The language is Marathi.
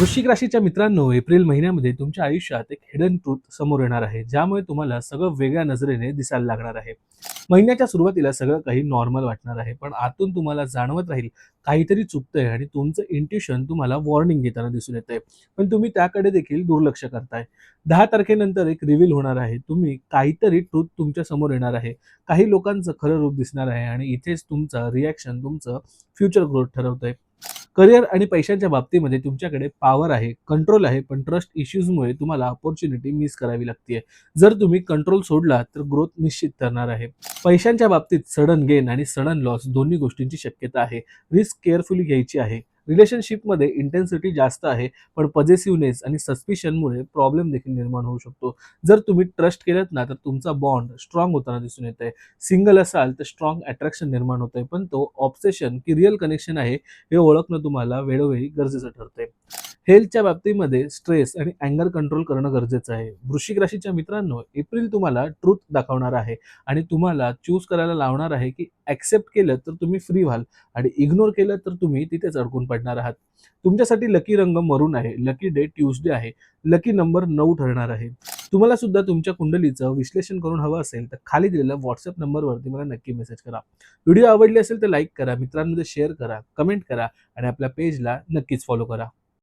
वृश्चिक राशीच्या मित्रांनो, एप्रिल महिन्यामध्ये तुमच्या आयुष्यात एक हिडन ट्रूथ समोर येणार आहे, ज्यामुळे तुम्हाला सगळं वेगळ्या नजरेने दिसायला लागणार आहे. महिन्याच्या सुरुवातीला सगळं काही नॉर्मल वाटणार आहे, पण आतून तुम्हाला जाणवत राहील काहीतरी चुकतंय आणि तुमचं इंट्युशन तुम्हाला वॉर्निंग देताना दिसून येतंय. पण तुम्ही त्याकडे देखील दुर्लक्ष करताय. 10 तारखेनंतर एक रिव्हील होणार आहे. तुम्ही काहीतरी ट्रूथ तुमच्या समोर येणार आहे. काही लोकांचं खरं रूप दिसणार आहे आणि इथेच तुमचं रिॲक्शन तुमचं फ्युचर ग्रोथ ठरवतंय. करिअर आणि पैशांच्या बाबतीमध्ये तुमच्याकडे पॉवर आहे, कंट्रोल आहे, पण ट्रस्ट इश्यूजमुळे तुम्हाला अपॉर्च्युनिटी मिस करावी लागते. जर तुम्ही कंट्रोल सोडला तर ग्रोथ निश्चित ठरणार आहे. पैशांच्या बाबतीत सडन गेन आणि सडन लॉस दोन्ही गोष्टींची शक्यता आहे. रिस्क केअरफुली घ्यायची आहे. रिलेशनशिपमध्ये इंटेन्सिटी जास्त आहे, पण पॉझिटिव्हनेस आणि सस्पिशनमुळे प्रॉब्लेम देखील निर्माण होऊ शकतो. जर तुम्ही ट्रस्ट केलं ना तर तुमचा बॉन्ड स्ट्रॉंग होताना दिसून येत आहे. सिंगल असाल तर स्ट्रॉंग अट्रॅक्शन निर्माण होतंय, पण तो ऑब्सेशन की रिअल कनेक्शन आहे हे ओळखणं तुम्हाला वेळोवेळी गरजेचं ठरतंय. हेल्थच्या बाबतीमध्ये स्ट्रेस आणि अँगर कंट्रोल करणं गरजेचं आहे. वृश्चिक राशीच्या मित्रांनो, एप्रिल तुम्हाला ट्रूथ दाखवणार आहे आणि तुम्हाला चूज करायला लावणार आहे की ॲक्सेप्ट केलं तर तुम्ही फ्री व्हाल आणि इग्नोर केलं तर तुम्ही तिथेच अडकून पडणार आहात. तुमच्यासाठी लकी रंग मरून आहे, लकी डे ट्यूसडे आहे, लकी नंबर 9 ठरणार आहे. तुम्हाला सुद्धा तुमच्या कुंडलीचं विश्लेषण करून हवं असेल तर खाली दिलेल्या व्हॉट्सअप नंबरवरती मला नक्की मेसेज करा. व्हिडिओ आवडली असेल तर लाईक करा, मित्रांमध्ये शेअर करा, कमेंट करा आणि आपल्या पेजला नक्कीच फॉलो करा.